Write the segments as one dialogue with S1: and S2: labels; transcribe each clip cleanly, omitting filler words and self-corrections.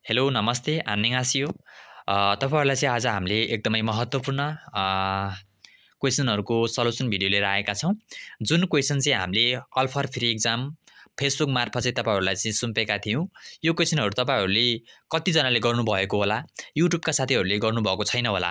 S1: Hello नमस्ते आन्निङासियो तपाईहरुलाई चाहिँ आज हामीले एकदमै महत्त्वपूर्ण क्वेशनहरुको सल्युसन भिडियो लिएर आएका छौं जुन क्वेशन चाहिँ हामीले all for free exam Facebook मार्फत चाहिँ तपाईहरुलाई चाहिँ सुम्पेका थियौं यो क्वेशनहरु तपाईहरुले कति जनाले गर्नु भएको होला युट्युबका साथीहरुले गर्नु भएको छैन होला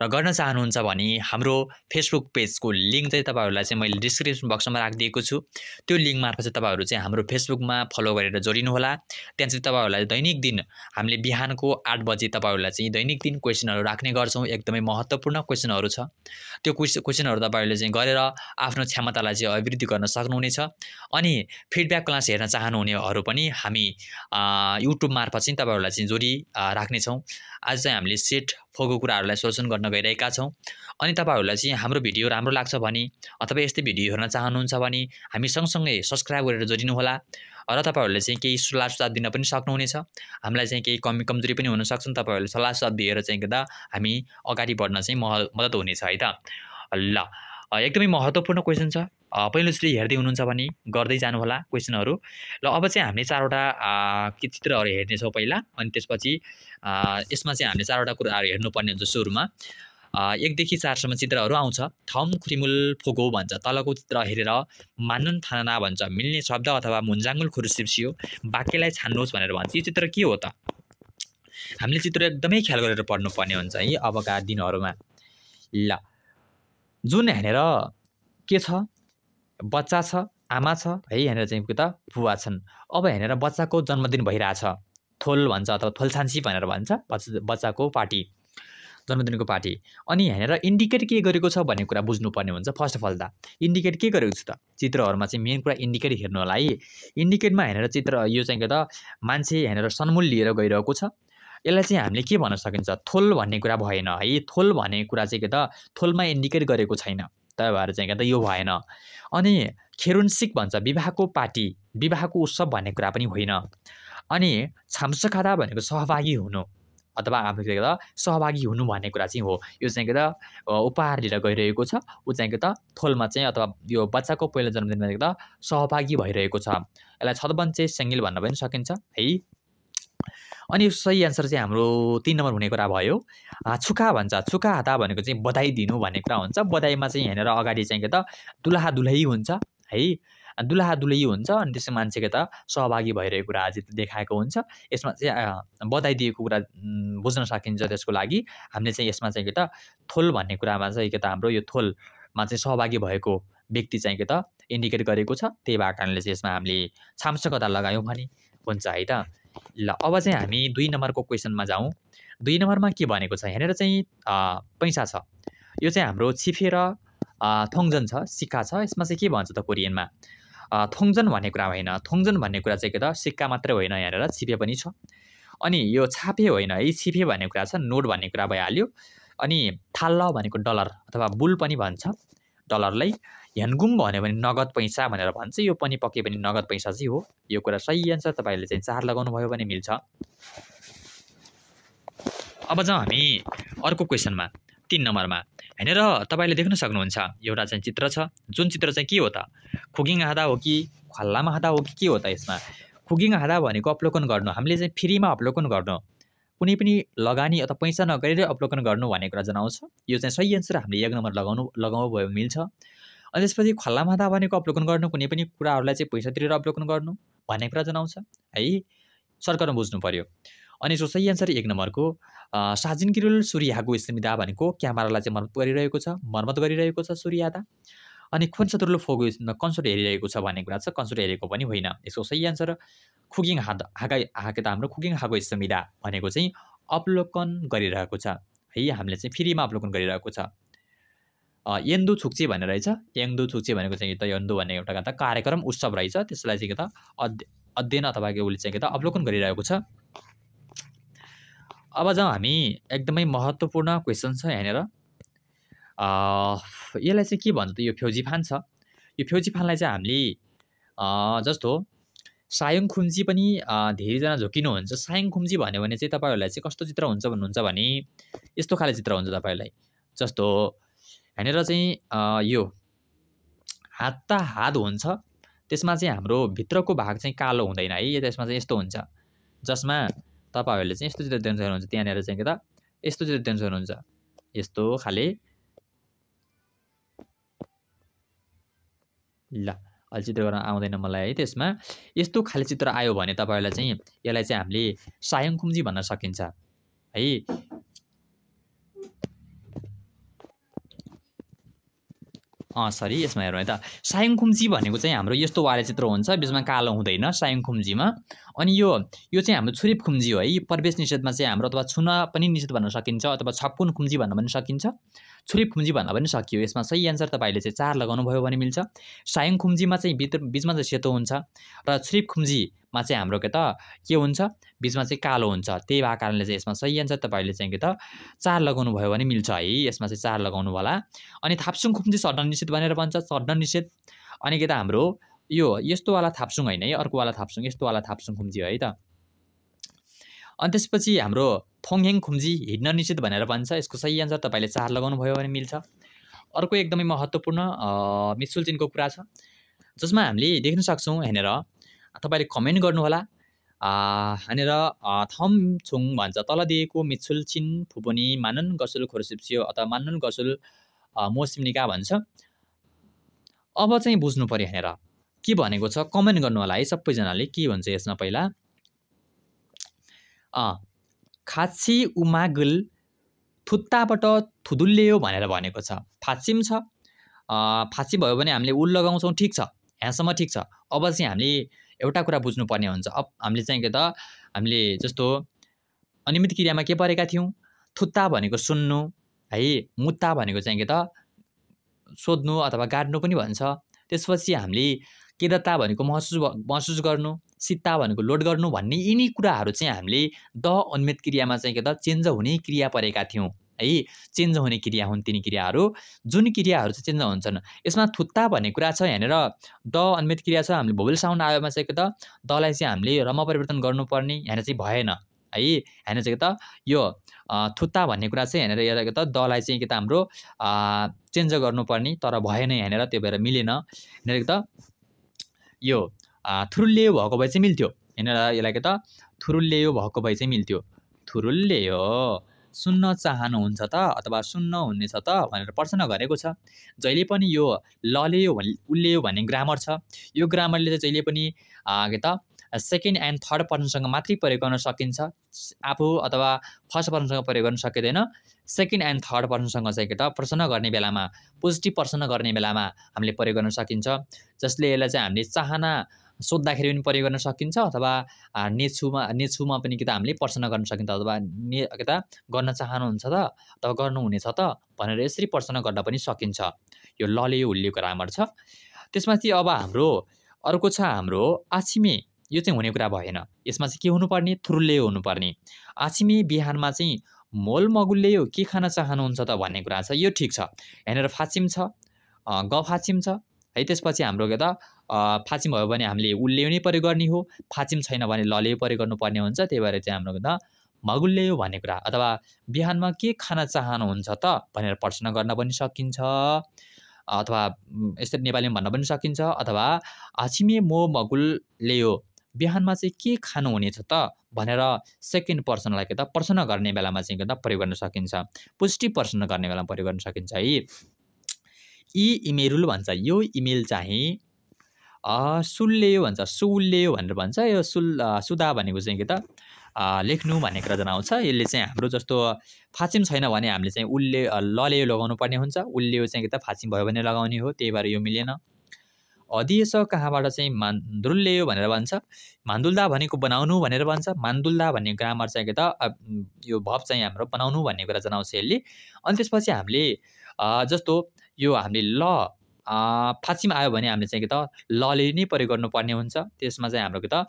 S1: र गर्न चाहनुहुन्छ भने हाम्रो फेसबुक पेजको लिंक चाहिँ तपाईहरुलाई चाहिँ मैले डिस्क्रिप्सन बक्समा राखिदिएको छु त्यो लिंक मार्फत चाहिँ तपाईहरु चाहिँ हाम्रो फेसबुकमा फलो गरेर जोडिनु होला त्यहाँ चाहिँ तपाईहरुलाई दैनिक दिन हामीले बिहानको 8 बजे तपाईहरुलाई चाहिँ दैनिक दिन क्वेशनहरु राख्ने गर्छौं एकदमै महत्त्वपूर्ण क्वेशनहरु छ त्यो क्वेशनहरु तपाईहरुले चाहिँ गरेर आफ्नो क्षमतालाई चाहिँ अभिवृद्धि गर्न सक्नुहुनेछ अनि फिडब्याक क्लास हेर्न चाहनुहुनेहरु पनि हामी युट्युब मार्फत चाहिँ तपाईहरुलाई चाहिँ जोडी राख्ने छौं आज चाहिँ हामीले सेट फोको कुराहरुलाई सोल्युसन गर्न गइरहेका छौं अनि तपाईहरुलाई चाहिँ हाम्रो भिडियो राम्रो लाग्छ भने अथवा यस्तै भिडियो हेर्न चाहनुहुन्छ भने हामी सँगसँगै सब्स्क्राइब गरेर जोडिनु होला र तपाईहरुले चाहिँ केही सल्लाह सुझाव दिन पनि सक्नुहुनेछ हामीलाई चाहिँ केही कमी कमजोरी पनि हुन सक्छन् तपाईहरुले सल्लाह सुझाव दिएर चाहिँ गर्दा हामी अगाडि बढ्न चाहिँ मद्दत हुनेछ है त ल एकदमै महत्त्वपूर्ण क्वेशन छ पहिलोचोटि हेर्दै हुनुहुन्छ भने गर्दै जानु होला क्वेशनहरु ल अब चाहिँ हामीले चारवटा चित्रहरु हेर्ने छौं पहिला अनि त्यसपछि यसमा चाहिँ हामीले चारवटा कुराहरु हेर्नुपर्ने हुन्छ सुरुमा 1 देखि 4 सम्म चित्रहरु आउँछ थम खुरिमुल फोगो भन्छ तलको चित्र हेरेर मानन थाना भन्छ मिल्ने शब्द अथवा मुन्जाङ्गुल खुरुसिप्सियो वाक्यलाई छान्नुहोस् भनेर भन्छ यो चित्र के हो त हामीले चित्र एकदमै ख्याल गरेर पढ्नु पर्ने हुन्छ है अबका दिनहरुमा ल जुन हेरेर के छ बच्चा छ आमा छ है हेरेर चाहिँ के त बुवा छन् अब हेरेर बच्चाको जन्मदिन भइराछ थोल भन्छ अथवा थोलछान्सी भनेर भन्छ बच्चाको पार्टी जन्मदिनको पार्टी अनि हेरेर इन्डिकेट के गरेको छ भन्ने कुरा बुझ्नु पर्ने हुन्छ फर्स्ट अफ अल त इन्डिकेट के गरेको छ त चित्रहरुमा चाहिँ मेन कुरा इन्डिकेट हेर्नु होला है इन्डिकेटमा हेरेर चित्र यो चाहिँ के त मान्छे हेरेर सन्मूल लिएर गइरहेको छ यसलाई चाहिँ हामीले के भन्न सकिन्छ थोल भन्ने कुरा भएन है थोल भन्ने कुरा चाहिँ के त थोलमा इन्डिकेट गरेको छैन त्यही भएर चाहिँ के त यो भएन अनि खेरुन्सिक भन्छ विवाहको पार्टी विवाहको उत्सव भन्ने कुरा पनि होइन अनि छाम्सखादा भनेको सहभागी हुनु अथवा आफूले के त सहभागी हुनु भन्ने कुरा चाहिँ हो यो चाहिँ के त उपहार लिएर गइरहेको छ उ चाहिँ के त थोलमा चाहिँ अथवा यो बच्चाको पहिलो जन्मदिनमा के त सहभागी भइरहेको छ यसलाई छदबन्चे सेंगिल भन्न पनि सकिन्छ है अनि सही आन्सर चाहिँ हाम्रो 3 नम्बर हुने कुरा भयो छुका भन्छ छुका हाता भनेको चाहिँ बधाई दिनु भन्ने कुरा हुन्छ बधाईमा चाहिँ हेरेर अगाडि चाहिँ के त दुलहा दुलही हुन्छ है दुलहा दुलही हुन्छ अनि त्यसमा मान्छे के त सहभागी भइरहेको कुरा आज देखाएको हुन्छ यसमा चाहिँ बधाई दिएको कुरा बुझ्न सकिन्छ त्यसको लागि हामीले चाहिँ यसमा चाहिँ के त थोल भन्ने कुरामा चाहिँ के त हाम्रो यो थोलमा चाहिँ सहभागी भएको व्यक्ति चाहिँ के त इन्डिकेट गरेको छ त्यही भएर कारणले चाहिँ यसमा हामीले छाम्सकता लगायौं भने हुन्छ है त ल अब चाहिँ हामी 2 नम्बरको क्वेशनमा जाउँ 2 नम्बरमा के भनेको छ हेरेर चाहिँ पैसा छ यो चाहिँ हाम्रो छिफे र थोङजन छ सिक्का छ यसमा चाहिँ के भन्छ त कोरियनमा थोङजन भन्ने कुरा होइन थोङजन भन्ने कुरा चाहिँ के त सिक्का मात्रै होइन हेरेर छिपे पनि छ अनि यो छापे होइन है छिपे भन्ने कुरा छ नोट भन्ने कुरा भइहाल्यो अनि थाल्ल भनेको डलर अथवा बुल पनि भन्छ डलरलाई हेनगुम भन्यो भने नगद पैसा भनेर भन्छ यो पनि पक्कै पनि नगद पैसा चाहिँ हो यो कुरा सही आन्सर तपाईले चाहिँ 4 लगाउनु भयो भने मिल्छ अब जाउँ हामी अर्को क्वेशनमा 3 नम्बरमा हेरेर तपाईले देख्न सक्नुहुन्छ एउटा चाहिँ चित्र छ जुन चित्र चाहिँ के हो त खुगिङ हादा हो कि खल्लामा हादा हो कि के हो त यसमा खुगिङ हादा भनेको अवलोकन गर्नु हामीले चाहिँ फ्रीमा अवलोकन गर्नु कुनै पनि लगानी अथवा पैसा नगरेर अवलोकन गर्नु भन्ने कुरा जनाउँछ यो चाहिँ सही आन्सर हामीले 1 नम्बर लगाउनु भयो मिल्छ अनि त्यसपछि खल्लामा हादा भनेको अवलोकन गर्नु कुनै पनि कुराहरुलाई चाहिँ पैसा तिरेर अवलोकन गर्नु भन्ने कुरा जनाउँछ है सरकारमा बुझ्नु पर्यो अनि सो सही आन्सर 1 नम्बरको साजिन किरुल सूर्यहाको स्मिदा भनेको क्यामेरालाई चाहिँ मर्मत गरिरहेको छ सूर्यहादा अनि खोन्सतुरलो फोगो कन्सर्ट हेरिरहेको छ भन्ने कुरा छ कन्सर्ट हेरेको पनि होइन यसको सही आन्सर खुगिङ हागा त हाम्रो खुगिङ हाको स्मिदा भनेको चाहिँ अवलोकन गरिरहेको छ है हामीले चाहिँ फ्रीमा अवलोकन गरिरहेको छ यन्दु छुक्ची भनेर रहेछ यन्दु छुक्ची भनेको चाहिँ त यन्दु भन्ने एउटा त कार्यक्रम उत्सव रहेछ त्यसलाई चाहिँ के त अध्ययन अथवा के उले चाहिँ के त अवलोकन गरिरहेको छ अब जाउँ हामी एकदमै महत्त्वपूर्ण क्वेशन छ हेरेर यसलाई चाहिँ के भन्छ त यो फ्यौजीफान छ यो फ्यौजीफानलाई चाहिँ हामीले जस्तो सायङ खुम्जी पनि धेरै जना झोकिनु हुन्छ सायङ खुम्जी भन्यो भने चाहिँ तपाईहरुलाई चाहिँ कस्तो चित्र हुन्छ भन्नुहुन्छ भने यस्तो खाले चित्र हुन्छ तपाईहरुलाई जस्तो हेरेर चाहिँ यो हात हुन्छ त्यसमा चाहिँ हाम्रो भित्रको भाग चाहिँ कालो हुँदैन है त्यसमा चाहिँ यस्तो हुन्छ जसमा तपाईहरुले चाहिँ यस्तो चित्र देख्न सक्नुहुन्छ त्यहाँनेर चाहिँ के त यस्तो चित्र देख्न सक्नुहुन्छ यस्तो खाले ल अलि चित्र गर्न आउँदैन मलाई है त्यसमा यस्तो खाले चित्र आयो भने तपाईहरुलाई चाहिँ यसलाई चाहिँ हामीले सायङखुम्जी भन्न सकिन्छ है सरी यसमा हेरौँ है त सायङखुम्जी भनेको चाहिँ हाम्रो यस्तो वाले चित्र हुन्छ बीचमा कालो हुँदैन सायङखुम्जीमा अनि यो चाहिँ हाम्रो छुरिप खुम्जी हो है यो प्रवेश निषेधमा चाहिँ हाम्रो अथवा छुन पनि निषेध भन्न सकिन्छ अथवा छप्कुन खुम्जी भन्न पनि सकिन्छ छुरिप खुम्जी भन्न पनि सकियो यसमा सही आन्सर तपाईले चाहिँ 4 लगाउनु भयो भने मिल्छ सायङखुम्जीमा चाहिँ बीचमा चाहिँ सेतो हुन्छ र छुरिप खुम्जीमा चाहिँ हाम्रो के त के हुन्छ बीचमा चाहिँ कालो हुन्छ त्यही भएर कारणले चाहिँ यसमा सही आन्सर तपाईले चाहिँ के त 4 लगाउनु भयो भने मिल्छ है यसमा चाहिँ 4 लगाउनु होला अनि थाप्सुङ खुम्जी सड्न निषेध भनेर भन्छ सड्न निषेध अनि के त हाम्रो यो यस्तो वाला थाप्सुङ हैन है अर्को वाला थाप्सुङ यस्तो वाला थाप्सुङ खुम्जी है त अनि त्यसपछि हाम्रो थोङहेङ खुम्जी हिड्न निषेध भनेर भन्छ यसको सही आन्सर तपाईले 4 लगाउनु भयो भने मिल्छ अर्को एकदमै महत्त्वपूर्ण मिचुल चिनको कुरा छ जसमा हामीले देख्न सक्छौं हेनेर तपाईले कमेन्ट गर्नु होला हानेर थमछुङ भन्छ तल दिएको मिचुल चिन फुबनी मानन गसुल खोरसिप्सियो अथवा मानन गसुल मोसिमनिका भन्छ अब चाहिँ बुझ्नु पर्यो हेनेर के भनेको छ कमेन्ट गर्नु होला है सबैजनाले के भन्छ यसमा पहिला खाची उमागल थुत्ताबाट थुदुल्लेयो भनेर भनेको छ फाचिम छ फाची भयो भने हामीले उल लगाउँछौं ठीक छ यहाँसम्म ठीक छ अब चाहिँ हामीले एउटा कुरा बुझ्नु पर्ने हुन्छ अब हामीले चाहिँ के त हामीले जस्तो अनियमित क्रियामा के परेका थियौं थुत्ता भनेको सुन्नु है मुत्ता भनेको चाहिँ के त सोध्नु अथवा गाड्नु पनि भन्छ त्यसपछि हामीले केदता भनेको महसुस गर्नु सित्ता भनेको लोड गर्नु भन्ने यिनी कुराहरु चाहिँ हामीले द अनियमित क्रियामा चाहिँ के त चेन्ज हुने क्रिया परेका थियौं है चेन्ज हुने क्रिया हुन् तिनी क्रियाहरु जुन क्रियाहरु चाहिँ चेन्ज हुन्छन् यसमा थुत्ता भन्ने कुरा छ हेनेर द अनियमित क्रिया छ हामीले भोवेल साउन्ड आयोमा चाहिँ के त दलाई चाहिँ हामीले रमा परिवर्तन गर्नुपर्ने यहाँ चाहिँ भएन है हैन चाहिँ के त यो थुत्ता भन्ने कुरा चाहिँ हेनेर यहाँ के त दलाई चाहिँ के त हाम्रो चेन्ज गर्नुपर्ने तर भएन हेनेर त्यो भएर मिलेन हेनेर के त यो थुरुल्लेयो भएको भए चाहिँ मिल्थ्यो हेनेर यसलाई के त थुरुल्लेयो भएको भए चाहिँ मिल्थ्यो थुरुल्लेयो सुन्न चाहनुहुन्छ त अथवा सुन्न हुनेछ त भनेर प्रश्न गरेको छ जहिले पनि यो ललेयो उल्लेयो भन्ने ग्रामर छ यो ग्रामरले चाहिँ जहिले पनि के त सेकेन्ड एन्ड थर्ड पर्सनसँग मात्रै प्रयोग गर्न सकिन्छ आफू अथवा फर्स्ट पर्सनसँग प्रयोग गर्न सकिदैन सेकेन्ड एन्ड थर्ड पर्सनसँग चाहिँ के त प्रश्न गर्ने बेलामा पोजिटिभ प्रश्न गर्ने बेलामा हामीले प्रयोग गर्न सकिन्छ जसले यसलाई चाहिँ हामीले चाहना सोध्दाखेरि पनि प्रयोग गर्न सकिन्छ अथवा नेछुमा पनि के त हामीले प्रश्न गर्न सकिन्छ अथवा के त गर्न चाहनुहुन्छ त अथवा गर्नुहुनेछ त भनेर यसरी प्रश्न गर्न पनि सकिन्छ यो ललेयो उल्लेको ग्रामर छ त्यसमाथि अब हाम्रो अर्को छ हाम्रो आछिमे यो चाहिँ हुने कुरा भएन यसमा चाहिँ के हुनुपर्ने थुरुल्लेयो हुनुपर्ने आछिमे बिहानमा चाहिँ मोल मगुल्लेयो के खान चाहनुहुन्छ त भन्ने कुरा छ यो ठीक छ हेनेर फाचिम छ ग फाचिम छ है त्यसपछि हाम्रो के त फाचिम भयो भने हामीले उल्लेयो नै प्रयोग गर्ने हो फाचिम छैन भने ललेयो प्रयोग गर्नुपर्ने हुन्छ त्यही भएर चाहिँ हाम्रो के त मगुल्लेयो भन्ने कुरा अथवा बिहानमा के खान चाहनुहुन्छ त भनेर प्रश्न गर्न पनि सकिन्छ अथवा यसरी नेपालीमा भन्न पनि सकिन्छ अथवा आछिमे मो मगुल्लेयो बिहानमा चाहिँ के खानुहुनेछ त भनेर सेकेन्ड पर्सनलाई के त प्रश्न गर्ने बेलामा चाहिँ के त प्रयोग गर्न सकिन्छ पोजिटिभ प्रश्न गर्ने बेलामा प्रयोग गर्न सकिन्छ है इ इमेरुल भन्छ यो इमेल चाहिँ सुल्लेयो भन्छ सुल्लेयो भनेर भन्छ यो सुदा भनेको चाहिँ के त लेख्नु भन्ने कुरा जनाउँछ यसले चाहिँ हाम्रो जस्तो फाचिम छैन भने हामीले चाहिँ ललेयो लगाउनु पर्ने हुन्छ उल्लेयो चाहिँ के त फाचिम भयो भने लगाउने हो त्यही भएर यो मिलेन अदिएस कहाँबाट चाहिँ मान्दुल्लेयो भनेर भन्छ मान्दुल्दा भनेको बनाउनु भनेर भन्छ मान्दुल्दा भन्ने ग्रामर चाहिँ के त यो भब चाहिँ हाम्रो बनाउनु भन्ने कुरा जनाउँछ यसले अनि त्यसपछि हामीले जस्तो यो हामीले ल फाचिम आयो भने हामीले चाहिँ के त लले नै प्रयोग गर्नुपर्ने हुन्छ त्यसमा चाहिँ हाम्रो के त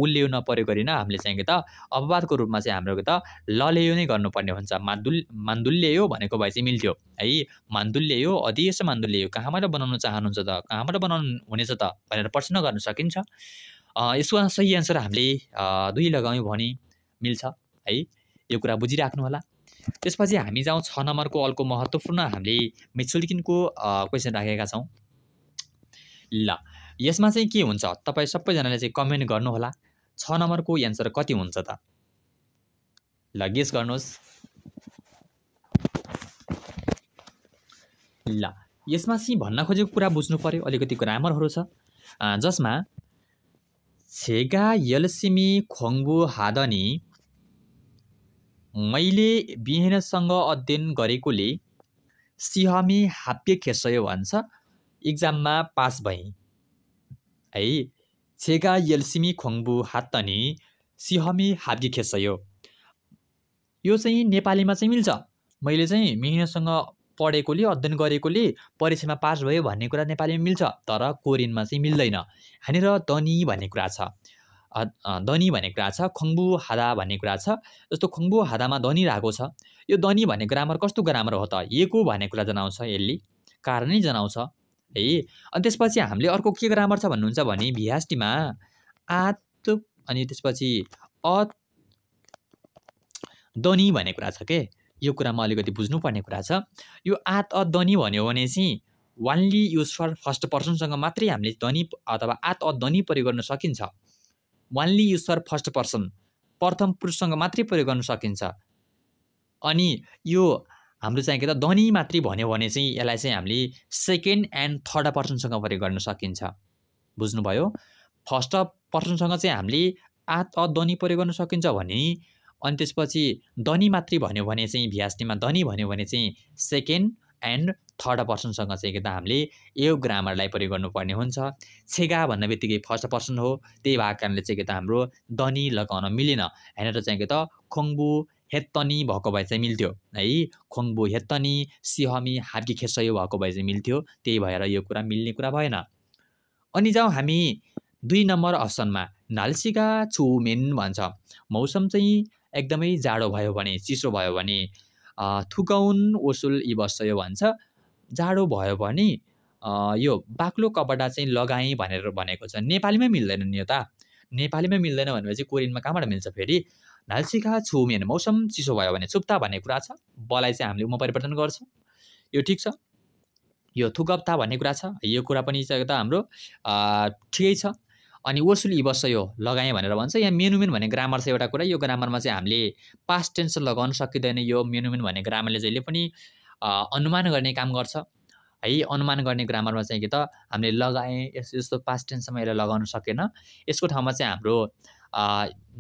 S1: उल्लेयो नप्रयोग गरिन हामीले चाहिँ के त अपवादको रूपमा चाहिँ हाम्रो के त ललेयो नै गर्नुपर्ने हुन्छ मान्दुल्लेयो भनेको भए चाहिँ मिल्थ्यो है मान्दुल्लेयो अदिएस मान्दुल्लेयो कहाँबाट बनाउन चाहनुहुन्छ त कहाँबाट बनाउनु हुनेछ त भनेर प्रश्न गर्न सकिन्छ यसको सही आन्सर हामीले 2 लगायौं भने मिल्छ है यो कुरा बुझिराख्नु होला त्यसपछि हामी जाउँ 6 नम्बरको अल्को महत्त्वपूर्ण हामीले मिचुल्किनको क्वेशन राखेका छौं ल यसमा चाहिँ के हुन्छ तपाई सबैजनाले चाहिँ कमेन्ट गर्नु होला 6 नम्बरको आन्सर कति हुन्छ त ल गेस गर्नुहोस्। ल यसमा चाहिँ भन्न खोजेको कुरा बुझ्नु पर्यो, अलिकति ग्रामरहरू छ जसमा छेगा यलसिमी खोङ्बु हादनी मैले बिहेनसँग अध्ययन गरेकोले सिहमी हाप्य खेसयो भन्छ, इक्जाममा पास भएँ है। छेगा यलसिमी खोङ्बु हातनी सिहमी हाप्य खेसयो, यो चाहिँ नेपालीमा चाहिँ मिल्छ। मैले चाहिँ मिहिनेतसँग पढेकोले अध्ययन गरेकोले परीक्षामा पास भयो भन्ने कुरा नेपालीमा मिल्छ, तर कोरियनमा चाहिँ मिल्दैन। यहाँनिर दनी भन्ने कुरा छ, दनी भन्ने कुरा छ, खोङ्बु हादा भन्ने कुरा छ। जस्तो खोङ्बु हादामा दनी रहेको छ, यो दनी भन्ने ग्रामर कस्तो ग्रामर हो त,एको भन्ने कुरा जनाउँछ, यसले कारणै जनाउँछ है। अनि त्यसपछि हामीले अर्को के ग्रामर छ भन्नुहुन्छ भने भिएसटीमा आत अनि त्यसपछि अ दनी भन्ने कुरा छ के, यो कुरामा अलिकति बुझ्नुपर्ने कुरा छ। यो आत अ दनी भन्यो भने चाहिँ वानली युज फर फर्स्ट पर्सनसँग मात्रै हामीले दनी अथवा आत अ दनी प्रयोग गर्न सकिन्छ। Only use for first person, प्रथम पुरुषसँग मात्रै प्रयोग गर्न सकिन्छ। अनि यो हाम्रो चाहिँ के त दनी मात्रै भन्यो भने चाहिँ यसलाई चाहिँ हामीले सेकेन्ड एन्ड थर्ड पर्सनसँग प्रयोग गर्न सकिन्छ। बुझ्नुभयो? फर्स्ट पर्सनसँग चाहिँ हामीले आत अ दनी प्रयोग गर्न सकिन्छ भने, अनि त्यसपछि दनी मात्रै भन्यो भने चाहिँ भिएसटीमा दनी भन्यो भने चाहिँ सेकेन्ड एन्ड थर्ड पर्सनसँग चाहिँ के त हामीले यो ग्रामरलाई प्रयोग गर्नुपर्ने हुन्छ। छेगा भन्ने बित्तिकै फर्स्ट पर्सन हो, त्यही भएको कारणले चाहिँ के त हाम्रो दनी लगाउन मिलेन। यहाँनिर चाहिँ के त खोङ्बु हेत्तनी भएको भए चाहिँ मिल्थ्यो है, खोङ्बु हेत्तनी सिहमी हार्की खेसयो भएको भए चाहिँ मिल्थ्यो, त्यही भएर यो कुरा मिल्ने कुरा भएन। अनि जाउँ हामी 2 नम्बर अप्सनमा, नाल्सिका छुमेन भन्छ। मौसम चाहिँ एकदमै जाडो भयो भने, चिसो भयो भने थुकाउन ओसुल इबस्यो भन्छ। जाडो भयो भने यो बाक्लो कपडा चाहिँ लगाएँ भनेर भनेको छ। नेपालीमै मिल्दैन नि यो त, नेपालीमै मिल्दैन भनेपछि कोरियनमा कहाँबाट मिल्छ फेरि? नाल्सिका छुमेन, मौसम चिसो भयो भने छुप्ता भन्ने कुरा छ, बलाई चाहिँ हामीले म परिवर्तन गर्छौँ, यो ठिक छ। यो थुकप्ता भन्ने कुरा छ, यो कुरा पनि चाहिँ त हाम्रो ठिकै छ। अनि ओसुल इबस्यो लगाएँ भनेर भन्छ। यहाँ मेनुमेन भन्ने ग्रामर छ एउटा कुरा, यो ग्रामरमा चाहिँ हामीले पास्ट टेन्स लगाउन सकिँदैन। यो मेनुमेन भन्ने ग्रामरले जहिले पनि अनुमान गर्ने काम गर्छ है। अनुमान गर्ने ग्रामरमा चाहिँ के त हामीले लगाएँ यस्तो पास्ट टेन्समा यसलाई लगाउन सकेन। यसको ठाउँमा चाहिँ हाम्रो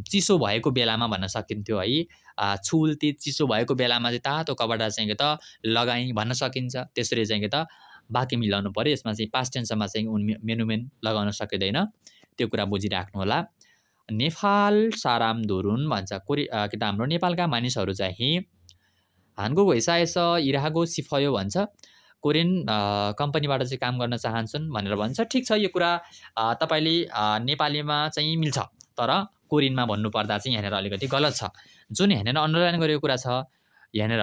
S1: चिसो भएको बेलामा भन्न सकिन्थ्यो है। छुल्ती चिसो भएको बेलामा चाहिँ तातो कपडा चाहिँ के त लगाएँ भन्न सकिन्छ। त्यसरी चाहिँ के त वाक्य मिलाउनु पर्यो। यसमा चाहिँ पास्ट टेन्समा चाहिँ मेनुमेन लगाउन सकिँदैन, त्यो कुरा बुझिराख्नु होला। नेपाल साराम धुरुन भन्छ, कि त हाम्रो नेपालका मानिसहरू चाहिँ हानको भइसाएस इरागो सिफयो भन्छ, कोरियन कम्पनीबाट चाहिँ काम गर्न चाहन्छन् भनेर भन्छ। ठिक छ, यो कुरा तपाईँले नेपालीमा चाहिँ मिल्छ, तर कोरियनमा भन्नुपर्दा चाहिँ यहाँनिर अलिकति गलत छ। जुन यहाँनिर अन्डरलाइन गरेको कुरा छ, यहाँनिर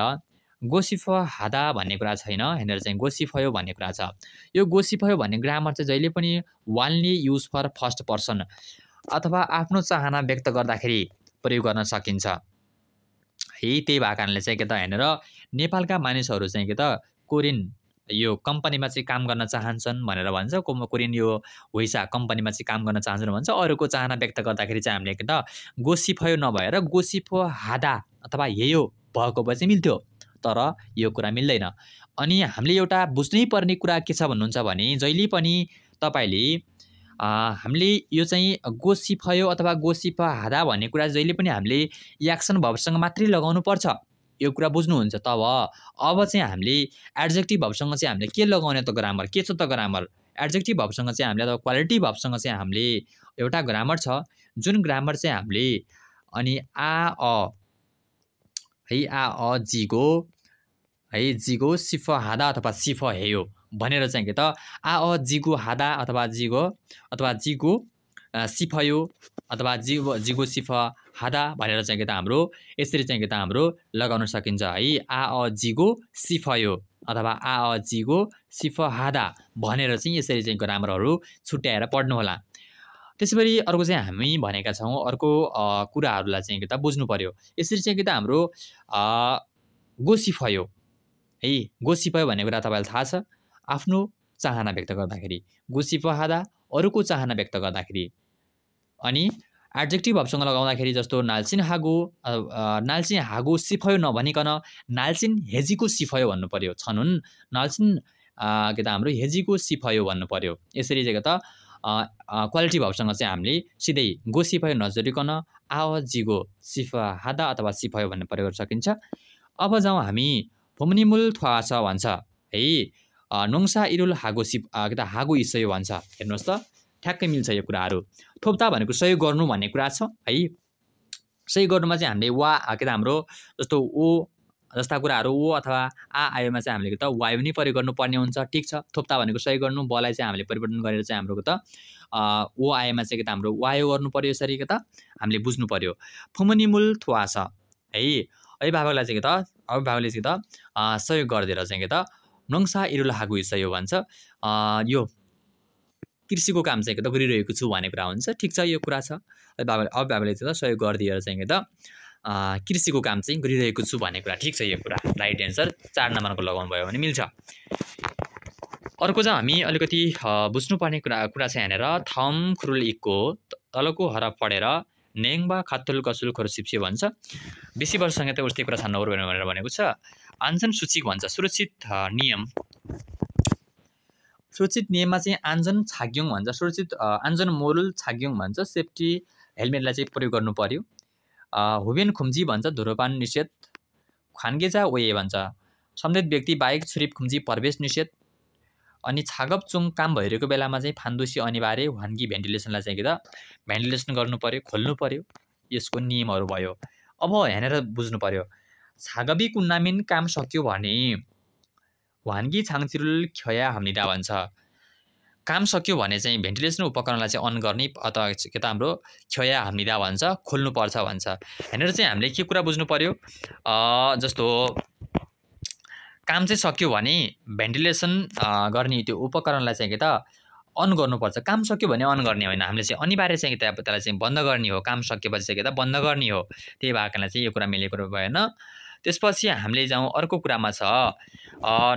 S1: गोसिफ हादा भन्ने कुरा छैन, यहाँनिर चाहिँ गोसिफयो भन्ने कुरा छ। यो गोसिफयो भन्ने ग्रामर चाहिँ जहिले पनि only use for first person अथवा आफ्नो चाहना व्यक्त गर्दाखेरि प्रयोग गर्न सकिन्छ है। त्यही भएको कारणले चाहिँ के त यहाँनिर नेपालका मानिसहरू चाहिँ के त कोरियन यो कम्पनीमा चाहिँ काम गर्न चाहन्छन् भनेर भन्छ। कोरियन यो होइसा कम्पनीमा चाहिँ काम गर्न चाहन्छन् भन्छ। अरूको चाहना व्यक्त गर्दाखेरि चाहिँ हामीले के त गोसिफयो नभएर गोसिफो हादा अथवा हेयो भएको भए चाहिँ मिल्थ्यो, तर यो कुरा मिल्दैन। अनि हामीले एउटा बुझ्नै पर्ने कुरा के छ भन्नुहुन्छ भने जहिले पनि तपाईँले हामीले यो चाहिँ गोसिफयो अथवा गोसिफ हादा भन्ने कुरा जहिले पनि हामीले एक्सन भर्बसँग मात्रै लगाउनु पर्छ, यो कुरा बुझ्नुहुन्छ। तब अब चाहिँ हामीले एड्जेक्टिभ भर्बसँग चाहिँ हामीले के लगाउने त ग्रामर के छ त ग्रामर? एड्जेक्टिभ भर्बसँग चाहिँ हामीले अथवा क्वालिटी भर्बसँग चाहिँ हामीले एउटा ग्रामर छ, जुन ग्रामर चाहिँ हामीले अनि आ अ है, आ अ जिगो है, जिगो सिफ हादा अथवा सिफ हेयो भनेर चाहिँ के त आ अ जिगो हादा अथवा जिगो सिफयो अथवा जिगो सिफ हादा भनेर चाहिँ के त हाम्रो यसरी चाहिँ के त हाम्रो लगाउन सकिन्छ है। आ अ जिगो सिफयो अथवा आ अ जिगो सिफ हादा भनेर चाहिँ यसरी चाहिँ ग्रामरहरू छुट्याएर पढ्नु होला। त्यसैगरी अर्को चाहिँ हामी भनेका छौँ, अर्को कुराहरूलाई चाहिँ के त बुझ्नु पर्यो। यसरी चाहिँ के त हाम्रो गोसिफयो है, गोसिफयो भन्ने कुरा तपाईँलाई थाहा छ, आफ्नो चाहना व्यक्त गर्दाखेरि। गोसिफ हादा अरूको चाहना व्यक्त गर्दाखेरि। अनि एडजेक्टिभ भावसँग लगाउँदाखेरि जस्तो नाल्चिन हागो सिफयो नभनिकन नाल्चिन हेजीको सिफयो भन्नु पर्यो। छनुन नाल्चिन के त हाम्रो हेजीको सिफयो भन्नु पर्यो। यसरी चाहिँ के त क्वालिटी भावसँग चाहिँ हामीले सिधै गो सिफयो नजोडिकन जिगो सिफा हादा अथवा सिफयो भन्ने प्रयोग गर्न सकिन्छ। अब जाउँ हामी फोमनिमुल थ्वास भन्छ है नोङसा इरुल हागो के त हागो इसयो भन्छ। हेर्नुहोस् त ठ्याक्कै मिल्छ यो कुराहरू। थोप्दा भनेको सहयोग गर्नु भन्ने कुरा छ है। सहयोग गर्नुमा चाहिँ हामीले वा के त हाम्रो जस्तो ओ जस्ता कुराहरू ओ अथवा आयोमा चाहिँ हामीले के त वाइ पनि प्रयोग गर्नुपर्ने हुन्छ। ठिक छ, थोप्दा भनेको सहयोग गर्नु, बलाई चाहिँ हामीले परिवर्तन गरेर चाहिँ हाम्रो के त ओ आयोमा चाहिँ के त हाम्रो वायो गर्नु पर्यो। यसरी के त हामीले बुझ्नु पर्यो। फोमनिमुल थ्वास है अभिभावकलाई चाहिँ के त अभिभावकले चाहिँ के त सहयोग गरिदिएर चाहिँ के त नोङसा इरुल हागु इसयो भन्छ। यो कृषिको काम चाहिँ के त गरिरहेको छु भन्ने कुरा हुन्छ। ठिक छ, यो कुरा छ। अभिभावकले चाहिँ सहयोग गरिदिएर चाहिँ के त कृषिको काम चाहिँ गरिरहेको छु भन्ने कुरा ठिक छ। यो कुरा राइट एन्सर 4 नम्बरको लगाउनु भयो भने मिल्छ। अर्को चाहिँ हामी अलिकति बुझ्नुपर्ने कुरा चाहिँ यहाँनिर थम खुरुल इक्को तलको हरफ पढेर नेङबा खातुल कसुल खोरसिप्से भन्छ। 20 वर्षसँग त उस्तै कुरा छान्नु भनेर भनेको छ। आञ्जन सूचिक भन्छ सुरक्षित नियम। सुरक्षित नियममा चाहिँ आञ्जन छाग्योङ भन्छ। सुरक्षित आञ्जन मोरुल छाग्योङ भन्छ। सेफ्टी हेलमेटलाई चाहिँ प्रयोग गर्नु पर्यो। हुबेन खुम्जी भन्छ धुम्रपान निषेध। खानगेजा ओए भन्छ सम्बन्धित व्यक्ति बाहेक छुरिप खुम्जी प्रवेश निषेध। अनि छागप चुङ काम भइरहेको बेलामा चाहिँ फान्दुसी अनिवार्य वान्गी भेन्टिलेसनलाई चाहिँ के त भेन्टिलेसन गर्नु पर्यो, खोल्नु पर्यो। यसको नियमहरू भयो। अब यहाँनिर बुझ्नु पर्यो छागबी कुन्नामिन काम सक्यो भने वान्गी छाङचिरुल खया हाम्निदा भन्छ। काम सक्यो भने चाहिँ भेन्टिलेसन उपकरणलाई चाहिँ अन गर्ने अथवा के त हाम्रो खया हाम्निदा भन्छ, खोल्नुपर्छ भन्छ। यहाँनिर चाहिँ हामीले के कुरा बुझ्नु पर्यो जस्तो काम चाहिँ सक्यो भने भेन्टिलेसन गर्ने त्यो उपकरणलाई चाहिँ के त अन गर्नुपर्छ। काम सक्यो भने अन गर्ने होइन, हामीले चाहिँ अनिवार्य चाहिँ त्यसलाई चाहिँ बन्द गर्ने हो। काम सकेपछि चाहिँ के त बन्द गर्ने हो। त्यही भएकोले चाहिँ यो कुरा मिलेको भएन। त्यसपछि हामीले जाउँ अर्को कुरामा छ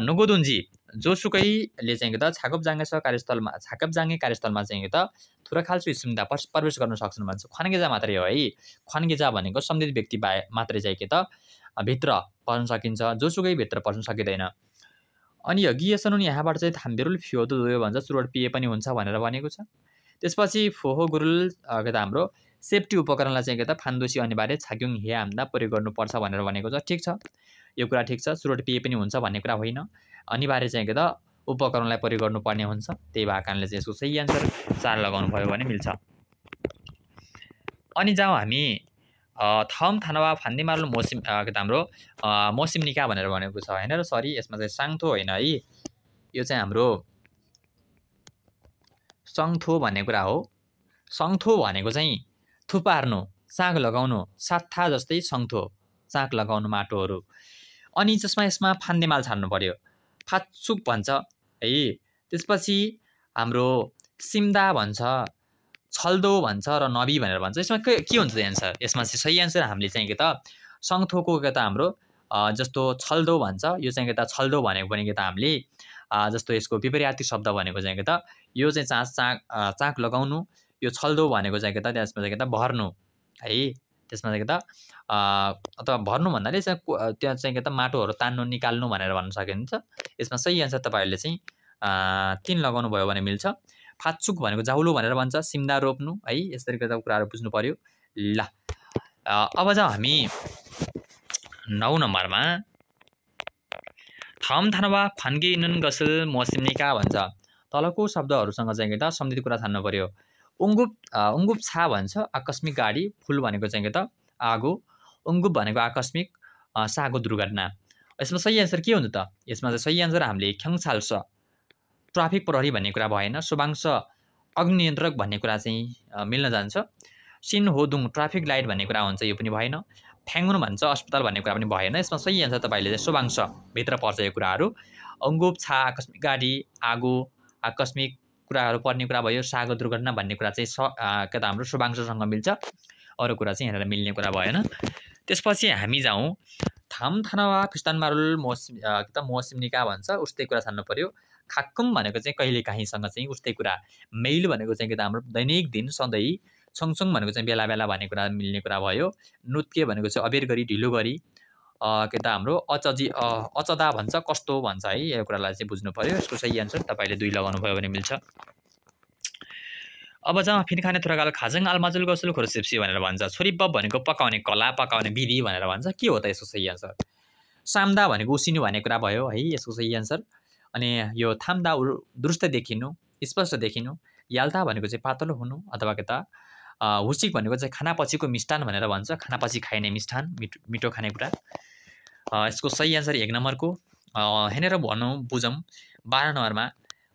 S1: नगोदुन्जी जोसुकैले चाहिँ के त छाकपजाङ्गे कार्यस्थलमा चाहिँ के त थुराखाल्सु सुविधा प्रवेश गर्न सक्छन् भन्छ। खनगेजा मात्रै हो है। खनगेजा भनेको सम्बन्धित व्यक्ति मात्रै चाहिँ के त भित्र पर्न सकिन्छ, जोसुकै भित्र पर्न सकिँदैन। अनि यगियसनुन यहाँबाट चाहिँ थाम्बेरुल फियोदो दोयो भन्छ। सुरुवात पिए पनि हुन्छ भनेर भनेको छ। त्यसपछि फोहो गुरुल के त हाम्रो सेफ्टी उपकरणलाई चाहिँ के त फान्दोसी अनिवार्य छाग्योङ हे हाम्दा प्रयोग गर्नुपर्छ भनेर भनेको छ। ठिक छ, यो कुरा ठिक छ। सुरुवात पिए पनि हुन्छ भन्ने कुरा होइन, अनिवार्य चाहिँ के त उपकरणलाई प्रयोग गर्नुपर्ने हुन्छ। त्यही भएको कारणले चाहिँ यसको सही एन्सर 4 लगाउनु भयो भने मिल्छ। अनि जाउँ हामी थम थानवा फान्दिमारुल मौसिम के त हाम्रो मौसिमनिका भनेर भनेको छ हैन र सरी यसमा चाहिँ साङथो होइन है, यो चाहिँ हाम्रो सङथो भन्ने कुरा हो। सङथो भनेको चाहिँ थुपार्नु, चाक लगाउनु, साथा जस्तै सङथो चाक लगाउनु माटोहरू। अनि यसमा फान्देमाल छान्नु पर्यो, फाचुक भन्छ है। त्यसपछि हाम्रो सिम्दा भन्छ, छल्दो भन्छ र नबी भनेर भन्छ। यसमा के हुन्छ एन्सर? यसमा चाहिँ सही एन्सर हामीले चाहिँ के त सङथोको के त हाम्रो जस्तो छल्दो भन्छ, यो चाहिँ के त छल्दो भनेको पनि के त हामीले जस्तो यसको विपरीत शब्द भनेको चाहिँ के त यो चाहिँ चाक लगाउनु, यो छल्दो भनेको चाहिँ के त त्यसमा चाहिँ के त भर्नु है। त्यसमा चाहिँ के त अथवा भर्नु भन्नाले त्यहाँ चाहिँ के त माटोहरू तान्नु निकाल्नु भनेर भन्न सकिन्छ। यसमा सही एन्सर तपाईँहरूले चाहिँ 3 लगाउनु भयो भने मिल्छ। फाचुक भनेको जाउलो भनेर भन्छ, सिम्दा रोप्नु है। यसरी गर्दा कुराहरू बुझ्नु पर्यो। ल अब जाउँ हामी 9 नम्बरमा थम थानवा फान्गे नुन गसल मौसिमनिका भन्छ। तलको शब्दहरूसँग चाहिँ के त सम्बन्धित कुरा छान्नु पर्यो। उङ्गुप छा भन्छ आकस्मिक गाडी, फुल भनेको चाहिँ के त आगो, उङ्गुप भनेको आकस्मिक सागो दुर्घटना। यसमा सही एन्सर के हुन्छ त? यसमा चाहिँ सही एन्सर हामीले ख्याङछाल्स ट्राफिक प्रहरी भन्ने कुरा भएन, शुभांश अग्निनियन्त्रक भन्ने कुरा चाहिँ मिल्न जान्छ। सिन होदुङ ट्राफिक लाइट भन्ने कुरा हुन्छ, यो पनि भएन। फ्याङ्गुन भन्छ अस्पताल भन्ने कुरा पनि भएन। यसमा सही एन्सर तपाईँले चाहिँ शुभांश भित्र पर्छ यो कुराहरू। अङ्गुप छा आकस्मिक गाडी, आगो आकस्मिक कुराहरू पर्ने कुरा भयो। सागो दुर्घटना भन्ने कुरा चाहिँ के त हाम्रो शुभांशसँग मिल्छ, अरू कुरा चाहिँ यहाँनिर मिल्ने कुरा भएन। त्यसपछि हामी जाउँ थाम थानावा फिस्तान मारुल मौसिमनिका भन्छ, उस्तै कुरा छान्नु पर्यो। खाक्कुम भनेको चाहिँ कहिले काहीँसँग चाहिँ उस्तै कुरा। मेल भनेको चाहिँ के त हाम्रो दैनिक दिन सधैँ छङछङ भनेको चाहिँ बेला बेला भन्ने कुरा मिल्ने कुरा भयो। नुत्के भनेको चाहिँ अबेर गरी ढिलो गरी के त हाम्रो अचदा भन्छ कस्तो भन्छ है यो कुरालाई चाहिँ बुझ्नु पर्यो। यसको सही आन्सर तपाईँले 2 लगाउनु भयो भने मिल्छ। अब जहाँ फिन खाने थुरागाल खाजङ आलमाजुल गसुल खुर्सेप्सी भनेर भन्छ। छोरीबब भनेको पकाउने कला पकाउने विधि भनेर भन्छ। के हो त यसको सही आन्सर? साम्दा भनेको उसिनु भन्ने कुरा भयो है यसको सही आन्सर। अनि यो थाम्दा दुरुस्त देखिनु स्पष्ट देखिनु। याल्ता भनेको चाहिँ पातलो हुनु अथवा के त हुसिक भनेको चाहिँ खानापछिको मिष्टान भनेर भन्छ। खानापछि खाइने मिष्टान मिठो खानेकुरा। यसको सही आन्सर 1 नम्बरको। हेरेर भनौँ बुझौँ 12 नम्बरमा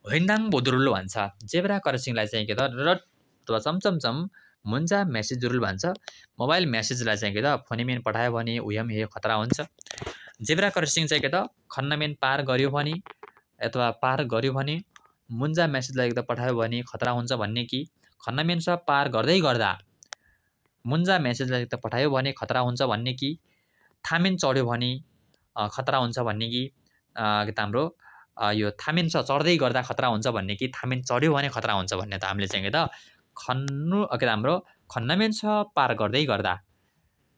S1: हैन्दाङ बोदुरुल भन्छ। जेब्रा करसिङलाई चाहिँ के त रट अथवा चमचमचम मुन्जा मेसेज जुरुल भन्छ। मोबाइल मेसेजलाई चाहिँ के त फोनेमेन पठायो भने उयम हे खतरा हुन्छ। जेब्रा करसिङ चाहिँ के त खन्नमेन पार गर्यो भने अथवा पार गर्यो भने मुन्जा मेसेजलाई त पठायो भने खतरा हुन्छ भन्ने कि खन्नमेन स पार गर्दै गर्दा मुन्जा मेसेजलाई त पठायो भने खतरा हुन्छ भन्ने कि थामेन चढ्यो भने खतरा हुन्छ भन्ने कि के त हाम्रो यो थामेन स चढ्दै गर्दा खतरा हुन्छ भन्ने कि थामेन चढ्यो भने खतरा हुन्छ भन्ने त हामीले चाहिँ के त के त हाम्रो खन्नमेन स पार गर्दै गर्दा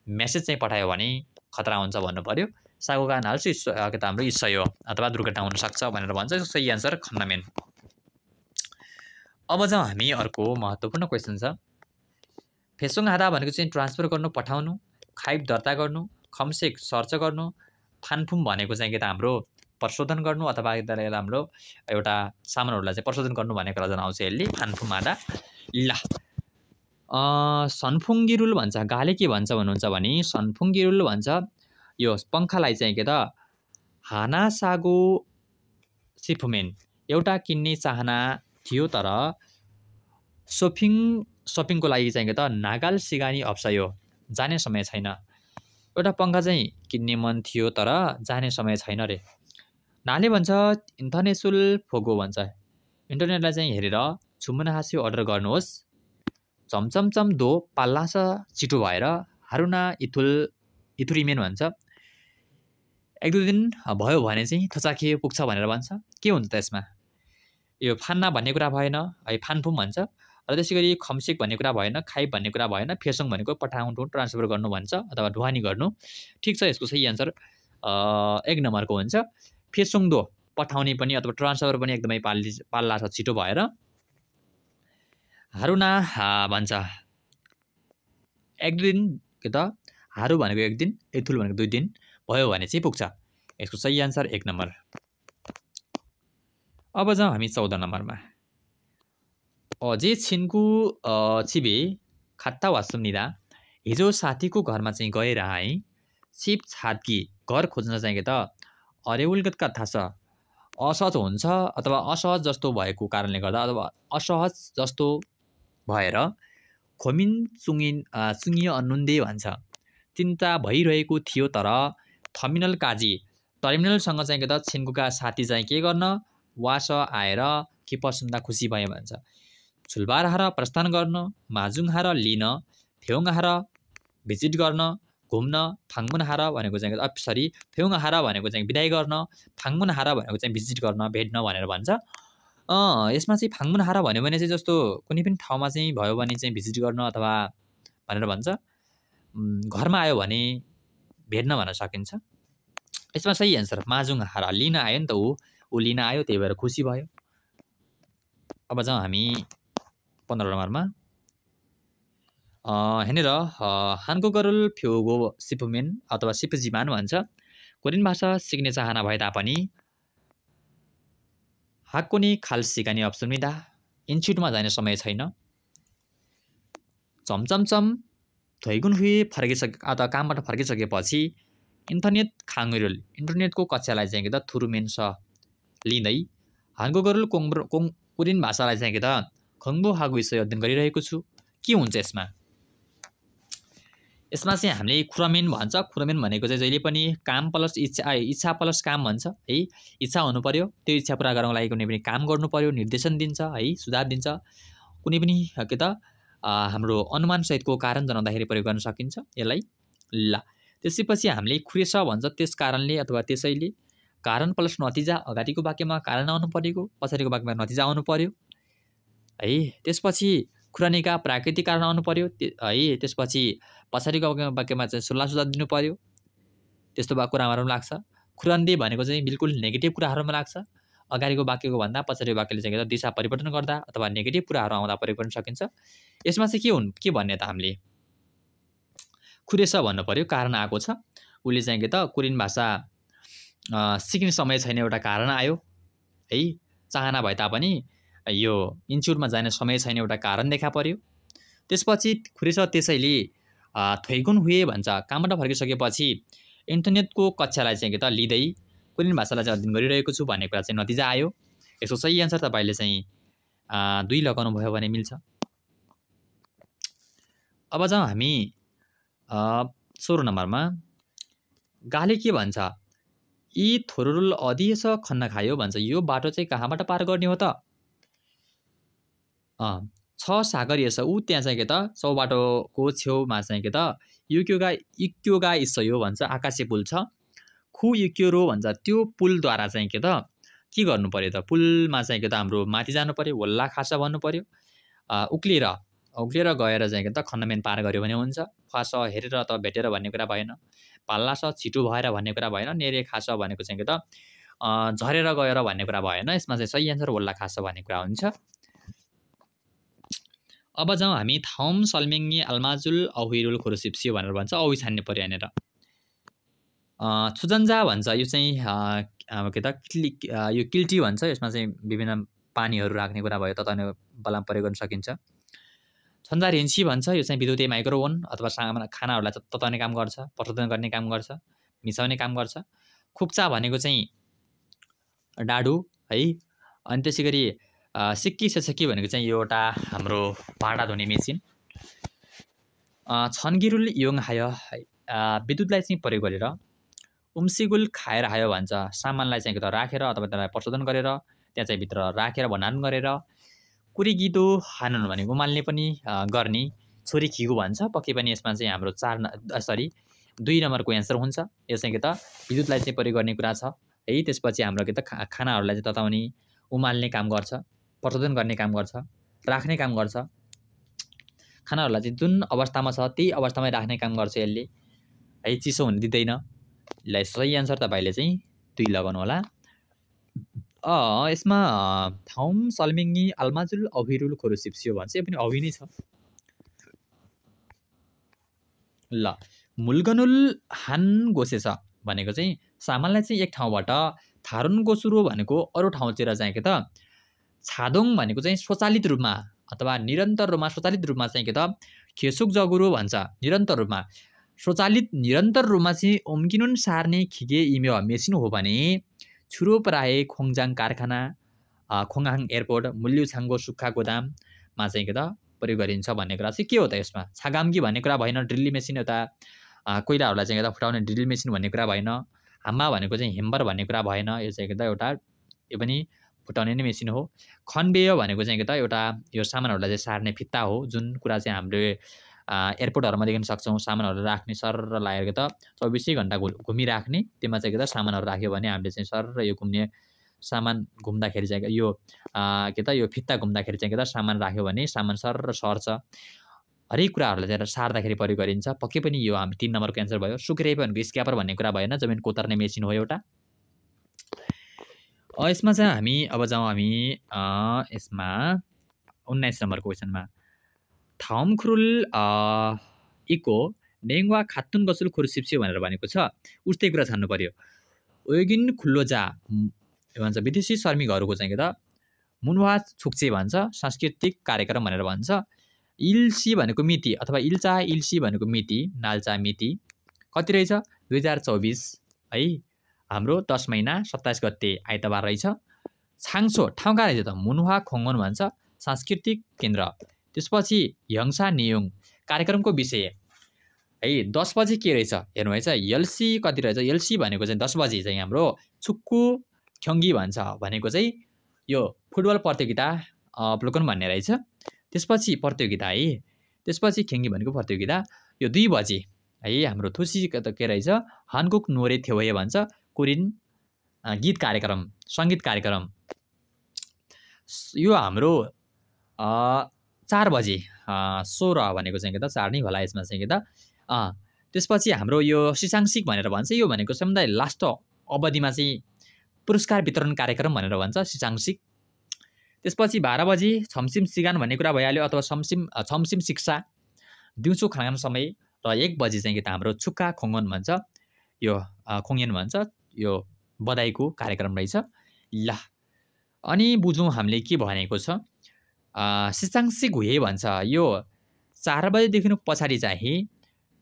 S1: मेसेज चाहिँ पठायो भने खतरा हुन्छ भन्नु पर्यो। सागो गान हाल्छु के त हाम्रो इस्सयो अथवा दुर्घटना हुन सक्छ भनेर भन्छ। यसको सही आन्सर खन्नमेन। अब जाउँ हामी अर्को महत्त्वपूर्ण क्वेसन छ। फेसोङ हादा भनेको चाहिँ ट्रान्सफर गर्नु पठाउनु, खाइब दर्ता गर्नु, खमसेक सर्च गर्नु, फानफुम भनेको चाहिँ के त हाम्रो प्रशोधन गर्नु अथवा हाम्रो एउटा सामानहरूलाई चाहिँ प्रशोधन गर्नु भन्ने कुरा जनाउँछ यसले फानफुम हादा। ल सनफुङ्गिरुल भन्छ। गाले के भन्छ भन्नुहुन्छ भने सनफुङ्गिरुल भन्छ यो पङ्खालाई चाहिँ के त हाना सागो सिफुमेन एउटा किन्ने चाहना थियो तर सपिङको लागि चाहिँ के त नागाल सिगानी अप्सयो जाने समय छैन। एउटा पङ्खा चाहिँ किन्ने मन थियो तर जाने समय छैन रे। नाले भन्छ इन्टरनेसनल फोगो भन्छ। इन्टरनेटलाई चाहिँ हेरेर छुमुना हाँस्यो अर्डर गर्नुहोस्। चमचमचम दो पाल्लास छिटो भएर हारुना इथुरिमेन भन्छ। 1-2 दिन भयो भने चाहिँ थचाखे पुग्छ भनेर भन्छ। के हुन्छ त यसमा? यो फान्ना भन्ने कुरा भएन है फानफुम भन्छ। र त्यसै गरी खमसेक भन्ने कुरा भएन, खाइब भन्ने कुरा भएन, फेसोङ भनेको पठाउनु ट्रान्सफर गर्नु भन्छ अथवा ढुवानी गर्नु। ठिक छ यसको सही आन्सर 1 नम्बरको हुन्छ। फेसोङ दो पठाउने पनि अथवा ट्रान्सफर पनि एकदमै पाल्ला छ छिटो भएर। हारुना भन्छ 1-2 दिन के त हारु भनेको 1 दिन, एथुल भनेको 2 दिन भयो भने चाहिँ पुग्छ। यसको सही आन्सर 1 नम्बर। अब जाउँ हामी 14 नम्बरमा। अझै छिन्कु छिबे खात्ता वासुम्निदा हिजो साथीको घरमा चाहिँ गएर आएँ। छिप छातकी घर खोज्न चाहिँ के त अरेउलगत कथा छ। असहज हुन्छ अथवा असहज जस्तो भएको कारणले गर्दा अथवा असहज जस्तो भएर खोमिन चुङ्गियो अनुन्दे भन्छ। चिन्ता भइरहेको थियो तर टर्मिनलसँग चाहिँ के त छिन्कुका साथी चाहिँ के गर्न वास आएर किपसुन्दा खुसी भए भन्छ। छुलबार हार प्रस्थान गर्न, माजुङ हार लिन, फेउङ हार भिजिट गर्न, घुम्न, फाङ्मुन हार भनेको चाहिँ फेउङ हार भनेको चाहिँ बिदाई गर्न, फाङ्मुन हार भनेको चाहिँ भिजिट गर्न भेट्न भनेर भन्छ। यसमा चाहिँ फाङ्मुन हार भन्यो भने चाहिँ जस्तो कुनै पनि ठाउँमा चाहिँ भयो भने चाहिँ भिजिट गर्न अथवा भनेर भन्छ। घरमा आयो भने भेट्न भन्न सकिन्छ। यसमा सही आन्सर माजुङ हार लिन आयो नि त ऊ लिन आयो त्यही भएर खुसी भयो। अब जाउँ हामी 15 नम्बरमा। हेरेर हानको गरुल फ्योगो सिपुमेन अथवा सिपुजिमान भन्छ। कोरियन भाषा सिक्ने चाहना भए तापनि हाक्कोनी खाल सिकाने अप्सुमिदा इन्स्टिट्युटमा जाने समय छैन। चमचमचम धोइगुन हुए अथवा कामबाट फर्किसकेपछि इन्टरनेट खाङ्गुरुल इन्टरनेटको कक्षालाई चाहिँ के त थुरुमेन स लिँदै हानको गरुल कोरियन भाषालाई चाहिँ के त खङ्बो हागु विषय अध्ययन गरिरहेको छु। के हुन्छ यसमा? यसमा चाहिँ हामीले खुरमेन भन्छ। खुरमेन भनेको चाहिँ जहिले पनि काम प्लस इच्छा प्लस काम भन्छ है। इच्छा हुनु पर्यो, त्यो इच्छा पुरा गर्नको लागि कुनै पनि काम गर्नु पर्यो, निर्देशन दिन्छ है, सुझाव दिन्छ। कुनै पनि के त हाम्रो अनुमानसहितको कारण जनाउँदाखेरि प्रयोग गर्न सकिन्छ यसलाई। ल त्यसपछि हामीले खुरेस भन्छ त्यस कारणले अथवा त्यसैले। कारण प्लस नतिजा अगाडिको वाक्यमा कारण आउनु परेको, पछाडिको वाक्यमा नतिजा आउनु पर्यो है। त्यसपछि खुरानीका प्राकृतिक कारण आउनु पर्यो है। त्यसपछि पछाडिको वाक्यमा चाहिँ सल्लाह सुझाव दिनु पर्यो। त्यस्तो भएको कुराहरू लाग्छ। खुरन्दी भनेको चाहिँ बिल्कुल नेगेटिभ कुराहरूमा लाग्छ। अगाडिको वाक्यको भन्दा पछाडिको वाक्यले चाहिँ दिशा परिवर्तन गर्दा अथवा नेगेटिभ कुराहरू आउँदा प्रयोग गर्न सकिन्छ। यसमा चाहिँ के भन्ने त हामीले खुरेछ भन्नु पर्यो। कारण आएको छ, उसले चाहिँ कोरियन भाषा सिक्ने समय छैन एउटा कारण आयो है। चाहना भए तापनि यो इन्स्टिट्युटमा जाने समय छैन एउटा कारण देखा पर्यो। त्यसपछि खुरेछ त्यसैले थोइगुन हुए भन्छ। कामबाट फर्किसकेपछि इन्टरनेटको कक्षालाई चाहिँ लिँदै कोरियन भाषालाई चाहिँ अध्ययन गरिरहेको छु भन्ने कुरा चाहिँ नतिजा आयो। यसको सही एन्सर तपाईँले चाहिँ 2 लगाउनु भयो भने मिल्छ। अब जाउँ हामी 16 नम्बरमा। गाले के भन्छ? यी थोरुल अधिएस खन्न खायो भन्छ। यो बाटो चाहिँ कहाँबाट पार गर्ने हो त? छ सागरिएस ऊ त्यहाँ चाहिँ चौबाटोको छेउमा चाहिँ युक्योगा इस्सयो भन्छ। आकाशे पुल छ। खु युक्योरो भन्छ। त्यो पुलद्वारा चाहिँ के गर्नु पर्यो त? पुलमा चाहिँ हाम्रो माथि जानु पर्यो, होल्ला खासा भन्नु पर्यो। उक्लिएर गएर चाहिँ खन्नमेन पार गर्यो भने हुन्छ। फास हेरेर अथवा भेटेर भन्ने कुरा भएन। पाल्लास छिटो भएर भन्ने कुरा भएन। नेरे खास भनेको चाहिँ झरेर गएर भन्ने कुरा भएन। यसमा चाहिँ सही एन्सर होल्ला खास भन्ने कुरा हुन्छ। अब जाउँ हामी थाउम सल्मिङ्गी अल्माजुल अहुइरुल खुरुसिप्सियो भनेर भन्छ। औही छान्ने पर्यो यहाँनिर। छुजन्जा भन्छ। यो चाहिँ यो किल्टी भन्छ। यसमा चाहिँ विभिन्न पानीहरू राख्ने कुरा भयो तताउने बलाम प्रयोग गर्न सकिन्छ। छन्जा रेन्सी भन्छ। यो चाहिँ विद्युतीय माइक्रोओभन अथवा खानाहरूलाई तताउने काम गर्छ, प्रशोधन गर्ने काम गर्छ, मिसाउने काम गर्छ। खुक्चा भनेको चाहिँ डाडु है। अनि त्यसै गरी सिक्की सेसकी भनेको चाहिँ यो एउटा हाम्रो भाँडा धुने मेसिन। छन्गिरुल योङ हायो विद्युतलाई चाहिँ प्रयोग गरेर। उम्सिगुल खाएर हायो भन्छ। सामानलाई चाहिँ राखेर अथवा त्यसलाई प्रशोधन गरेर त्यहाँ चाहिँ भित्र राखेर भण्डारण गरेर। कुरिगिदो हानुन भनेको उमाल्ने पनि गर्ने। छोरी खिगु भन्छ। पक्कै पनि यसमा चाहिँ हाम्रो 2 नम्बरको एन्सर हुन्छ। यो चाहिँ विद्युतलाई चाहिँ प्रयोग गर्ने कुरा छ है। त्यसपछि हाम्रो खानाहरूलाई चाहिँ तताउने, उमाल्ने काम गर्छ, प्रशोधन गर्ने काम गर्छ, राख्ने काम गर्छ। खानाहरूलाई चाहिँ जुन अवस्थामा छ त्यही अवस्थामै राख्ने काम गर्छ यसले है। चिसो हुन दिँदैन। ल सही एन्सर तपाईँले चाहिँ 2 लगाउनु होला। यसमा थाउम सल्मिङ्गी अल्माजुल अभिरुल खोरुसिप्सियो भन्छ। यो पनि अभि नै छ। ल मुल्गनुल हान गोसेछ भनेको चाहिँ सामानलाई चाहिँ एक ठाउँबाट थारुन गोसुरो भनेको अरू ठाउँतिर चाहिँ छादोङ भनेको चाहिँ स्वचालित रूपमा अथवा निरन्तर रूपमा चाहिँ खेसुक जगुरो भन्छ। निरन्तर रूपमा चाहिँ ओम्किनुन सार्ने खिगे इमेवा मेसिन हो भने छुरो प्राय खोङजाङ कारखाना, खोङहाङ एयरपोर्ट, मुल्युछाङ्गो सुक्खा गोदाममा चाहिँ प्रयोग गरिन्छ भन्ने कुरा चाहिँ के हो त? यसमा छागाम्गी भन्ने कुरा भएन। ड्रिल मेसिन एउटा कोइलाहरूलाई चाहिँ फुटाउने ड्रिल मेसिन भन्ने कुरा भएन। हाम्मा भनेको चाहिँ हेम्बर भन्ने कुरा भएन। यो चाहिँ एउटा यो पनि फुटाउने नै मेसिन हो। खनबेय भनेको चाहिँ एउटा यो सामानहरूलाई चाहिँ सार्ने फित्ता हो। जुन कुरा चाहिँ हामीले एयरपोर्टहरूमा देख्न सक्छौँ। सामानहरू राख्ने सर लागेर 24 घण्टा घुमिराख्ने। त्यसमा चाहिँ सामानहरू राख्यो भने हामीले चाहिँ सर यो घुम्ने सामान घुम्दाखेरि चाहिँ यो यो फित्ता घुम्दाखेरि चाहिँ सामान राख्यो भने सामान सर सर्छ। हरेक कुराहरूलाई चाहिँ सार्दाखेरि प्रयोग गरिन्छ। पक्कै पनि यो हामी 3 नम्बरको एन्सर भयो। सुक्रेप भनेको स्क्यापर भन्ने कुरा भएन। जमिन कोतर्ने मेसिन हो एउटा। यसमा चाहिँ हामी अब जाउँ हामी यसमा 19 नम्बरको क्वेसनमा। थाउम खुरुल इको नेङवा खातुन गसुल खुरुसिप्सियो भनेर भनेको छ। उस्तै कुरा छान्नु पर्यो। ओगिन खुल्लोजा भन्छ। विदेशी श्रमिकहरूको चाहिँ मुनवा छुक्चे भन्छ। सांस्कृतिक कार्यक्रम भनेर भन्छ। इल्सी भनेको मिति अथवा इल्चा इल्सी भनेको मिति, नाल्चा मिति कति रहेछ? 2024 है। हाम्रो 10 महिना 27 गते आइतबार रहेछ। छाङसो ठाउँ कहाँ रहेछ त? मुनवा खोङ्गोन भन्छ। सांस्कृतिक केन्द्र। त्यसपछि यङसा नियोङ कार्यक्रमको विषय है। 10 बजे के रहेछ हेर्नु है। एलसी कति रहेछ? एलसी भनेको चाहिँ 10 बजे चाहिँ हाम्रो छुक्कु ख्यङ्गी भन्छ। भनेको चाहिँ यो फुटबल प्रतियोगिता अवलोकन भन्ने रहेछ। त्यसपछि प्रतियोगिता है। त्यसपछि ख्यङ्गी भनेको प्रतियोगिता। यो 2 बजे है हाम्रो थुसी के रहेछ? हानकुक नोरे थेवे भन्छ। कोरियन गीत कार्यक्रम, सङ्गीत कार्यक्रम। यो हाम्रो 4 बजे 16 भनेको चाहिँ के त 4 नै होला यसमा चाहिँ के त त्यसपछि हाम्रो यो शिक्षांशिक भनेर भन्छ यो भनेको सबैभन्दा लास्ट अवधिमा चाहिँ पुरस्कार वितरण कार्यक्रम भनेर भन्छ शिक्षांशिक। त्यसपछि 12 बजे छमसिम सिगान भन्ने कुरा भइहाल्यो अथवा छमसिम शिक्षा दिउँसो खाना समय र 1 बजे चाहिँ के त हाम्रो छुक्का खोङ्गन भन्छ यो खोङ्यन भन्छ यो बधाईको कार्यक्रम रहेछ। ल अनि बुझौँ हामीले के भनेको छ शिक्षांशिक हुए भन्छ यो 4 बजेदेखि पछाडि चाहिँ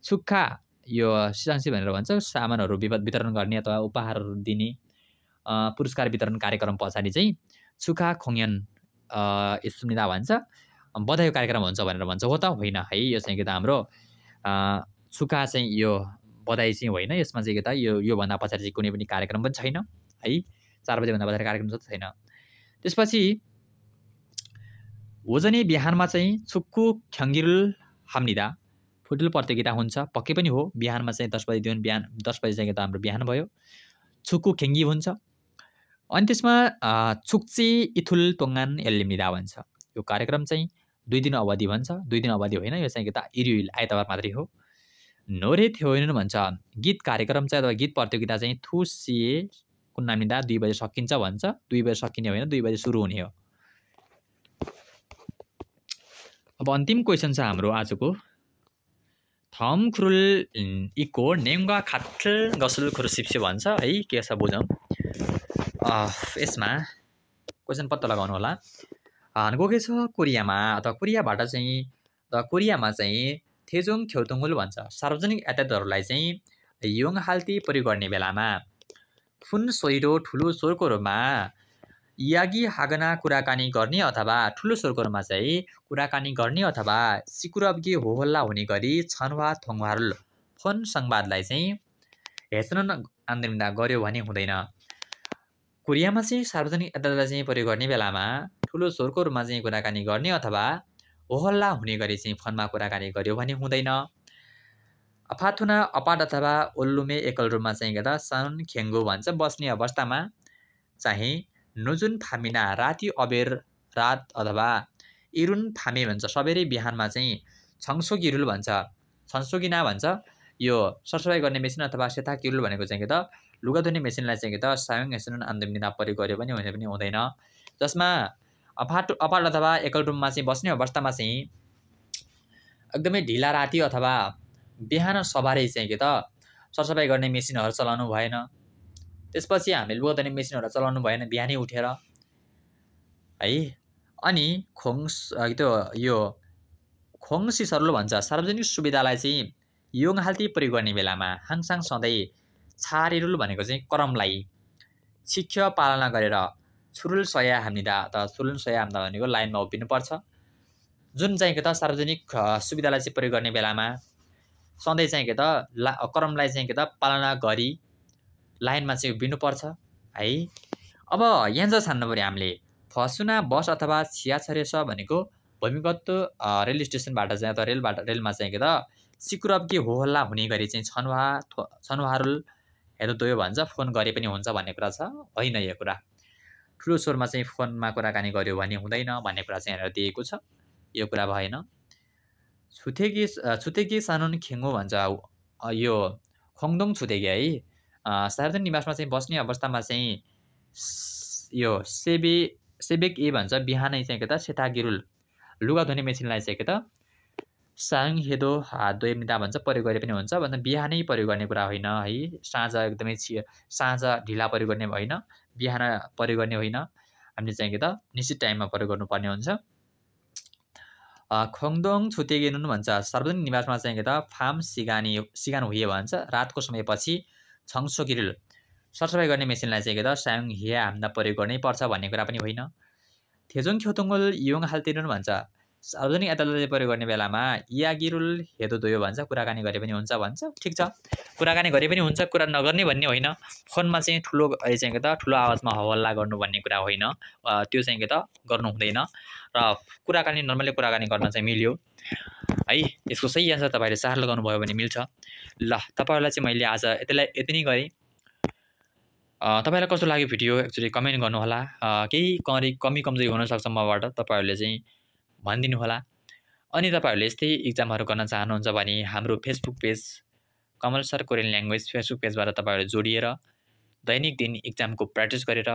S1: छुक्का यो शिक्षांशिक भनेर भन्छ सामानहरू वितरण गर्ने अथवा उपहारहरू दिने पुरस्कार वितरण कार्यक्रम पछाडि चाहिँ छुक्का खोङ्यन सुनिदा भन्छ बधाईको कार्यक्रम हुन्छ भनेर भन्छ हो त होइन है यो चाहिँ के त हाम्रो छुक्का चाहिँ यो बधाई चाहिँ होइन यसमा चाहिँ के त यो भन्दा पछाडि चाहिँ कुनै पनि कार्यक्रम पनि छैन है 4 बजेभन्दा पछाडि कार्यक्रम छैन। त्यसपछि ओजने बिहानमा चाहिँ छुक्कु ख्याङ्गिरुल हाम्निदा फुटबल प्रतियोगिता हुन्छ पक्कै पनि हो बिहानमा चाहिँ 10 बजेदेखि बिहान 10 बजे चाहिँ के त हाम्रो बिहान भयो छुक्कु ख्याङ्गी हुन्छ। अनि त्यसमा छुक्ची इथुल तोङ्गान एल्लिमिदा भन्छ यो कार्यक्रम चाहिँ 2 दिन अवधि भन्छ 2 दिन अवधि होइन यो चाहिँ के त इरिल आइतबार मात्रै हो। नोरे थ्योइन भन्छ गीत कार्यक्रम चाहिँ अथवा गीत प्रतियोगिता चाहिँ थुसिए कुन्नामिदा 2 बजे सकिन्छ भन्छ 2 बजे सकिने होइन 2 बजे सुरु हुने हो। अब अन्तिम क्वेसन छ हाम्रो आजको थम खुरुल इको नेङ्गा खाट्ल गसुल खुरुसिप्से भन्छ है के छ बुझौँ। यसमा क्वेसन पत्ता लगाउनु होला गएको छ कोरियामा अथवा कोरियाबाट चाहिँ कोरियामा चाहिँ थेजोङ ख्यौतुङ्गुल भन्छ सार्वजनिक यातायातहरूलाई चाहिँ योङ हाल्ती प्रयोग गर्ने बेलामा फुन सोइरो ठुलो स्वरको रूपमा यागी हागना कुराकानी गर्ने अथवा ठुलो स्वरको रूपमा चाहिँ कुराकानी गर्ने अथवा सिकुरबगी होहल्ला हुने गरी छनवा थोङवारुल फोन संवादलाई चाहिँ हेच्न आन्दोलन गर्यो भने हुँदैन। कोरियामा चाहिँ सार्वजनिक यातायातलाई चाहिँ प्रयोग गर्ने बेलामा ठुलो स्वरको रूपमा चाहिँ कुराकानी गर्ने अथवा होहल्ला हुने गरी चाहिँ फोनमा कुराकानी गर्यो भने हुँदैन। अफाथुना अपाट अथवा ओल्लुमे एकल रूपमा चाहिँ के त सन खेङ्गो भन्छ बस्ने अवस्थामा चाहिँ नुजुन फामिना राति अबेर रात अथवा इरुन फामे भन्छ सबेरै बिहानमा चाहिँ छङसोगिरुल भन्छ छन्सोगिना भन्छ यो सरसफाइ गर्ने मेसिन अथवा सेता किरुल भनेको चाहिँ के त लुगा धुने मेसिनलाई चाहिँ के त सायङ हेसुन आन्दोलिना प्रयोग गर्यो भने हुने पनि हुँदैन। जसमा अपाट अथवा एकल रूपमा चाहिँ बस्ने अवस्थामा चाहिँ एकदमै ढिला राति अथवा बिहान सवारै चाहिँ के त सरसफाइ गर्ने मेसिनहरू चलाउनु भएन। त्यसपछि हामीले लुगा धुने मेसिनहरू चलाउनु भएन बिहानै उठेर है। अनि त्यो यो खोङसी सरलो भन्छ सार्वजनिक सुविधालाई चाहिँ योङ हाल्ती प्रयोग गर्ने बेलामा हाङसाङ सधैँ छारिरुल भनेको चाहिँ क्रमलाई शिक्ष पालना गरेर छुरुल सया हाम्निदा अथवा छुरुल सया हाम्दा भनेको लाइनमा उभिनुपर्छ। जुन चाहिँ के त सार्वजनिक सुविधालाई चाहिँ प्रयोग गर्ने बेलामा सधैँ चाहिँ के त क्रमलाई चाहिँ के त पालना गरी लाइनमा चाहिँ उभिनुपर्छ है। अब यहाँ चाहिँ छान्नु पऱ्यो हामीले फसुना बस अथवा छियाछरेस भनेको भूमिगत रेल स्टेसनबाट चाहिँ अथवा रेलमा चाहिँ के त सिकुरबकी होहल्ला हुने गरी चाहिँ छनुहारुल हेर्दो दोयो भन्छ फोन गरे पनि हुन्छ भन्ने कुरा छ होइन। यो कुरा ठुलो स्वरमा चाहिँ फोनमा कुराकानी गर्यो भने हुँदैन भन्ने कुरा चाहिँ यहाँनिर दिएको छ यो कुरा भएन। छुतेकी सानुन खेङ्गो भन्छ यो खोङदोङ छुतेकी है सार्वजनिक निवासमा चाहिँ बस्ने अवस्थामा चाहिँ यो सेबेक ए भन्छ बिहानै चाहिँ के त सेता गिरुल लुगा धुने मेसिनलाई चाहिँ के त साङ हेदो दोयमिदा भन्छ प्रयोग गरे पनि हुन्छ भन्दा बिहानै प्रयोग गर्ने कुरा होइन है। साँझ एकदमै साँझ ढिला प्रयोग गर्ने होइन बिहान प्रयोग गर्ने होइन हामीले चाहिँ के त निश्चित टाइममा प्रयोग गर्नुपर्ने हुन्छ। खोङदोङ छुतेगेनुन भन्छ सार्वजनिक निवासमा चाहिँ के त फार्म सिगान हुए भन्छ रातको समयपछि छङसो गिरुल सरसफाइ गर्ने मेसिनलाई चाहिँ के त साङ हिया हाम्दा प्रयोग गर्नै पर्छ भन्ने कुरा पनि होइन। थेजोङ ख्योतुङ्गल योङ हाल्तिरुन भन्छ सार्वजनिक यातायातले प्रयोग गर्ने बेलामा यागिरुल हेदो दोयो भन्छ कुराकानी गरे पनि हुन्छ भन्छ। ठिक छ कुराकानी गरे पनि हुन्छ कुरा नगर्ने भन्ने होइन फोनमा चाहिँ ठुलो चाहिँ के त ठुलो आवाजमा हल्ला गर्नु भन्ने कुरा होइन त्यो चाहिँ के त गर्नु हुँदैन र कुराकानी नर्मली कुराकानी गर्न चाहिँ मिल्यो है। यसको सही एन्सर तपाईँले 4 लगाउनु भयो भने मिल्छ। ल तपाईँहरूलाई चाहिँ मैले आज यति नै गरेँ। तपाईँलाई कस्तो लाग्यो भिडियो एक्चुअली कमेन्ट गर्नुहोला केही कमी कमजोरी हुनसक्छ मबाट तपाईँहरूले चाहिँ भनिदिनु होला। अनि तपाईहरुले यस्तै एक्जामहरु गर्न चाहनुहुन्छ भने हाम्रो फेसबुक पेज कमल सर कोरियन ल्याङ्ग्वेज फेसबुक पेजबाट तपाईहरु जोडिएर दैनिक दिन एक्जामको प्र्याक्टिस गरेर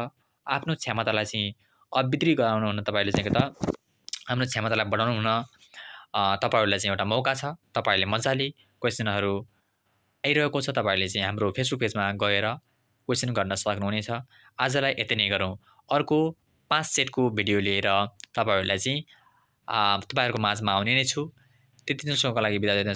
S1: आफ्नो क्षमतालाई चाहिँ अभिवृद्धि गराउनु हुन तपाईहरुले चाहिँ त आफ्नो क्षमतालाई बढाउनु हुन तपाईहरुलाई चाहिँ एउटा मौका छ। तपाईहरुले मजाले क्वेशनहरु आइरहेको छ, तपाईहरुले चाहिँ हाम्रो फेसबुक पेजमा गएर क्वेशन गर्न सक्नुहुनेछ। आजलाई यति नै गरौँ। अर्को 5 सेटको भिडियो लिएर तपाईहरुलाई चाहिँ तपाईहरुको माझमा आउने नै छु। त्यति नै समयको लागि बिदा दिन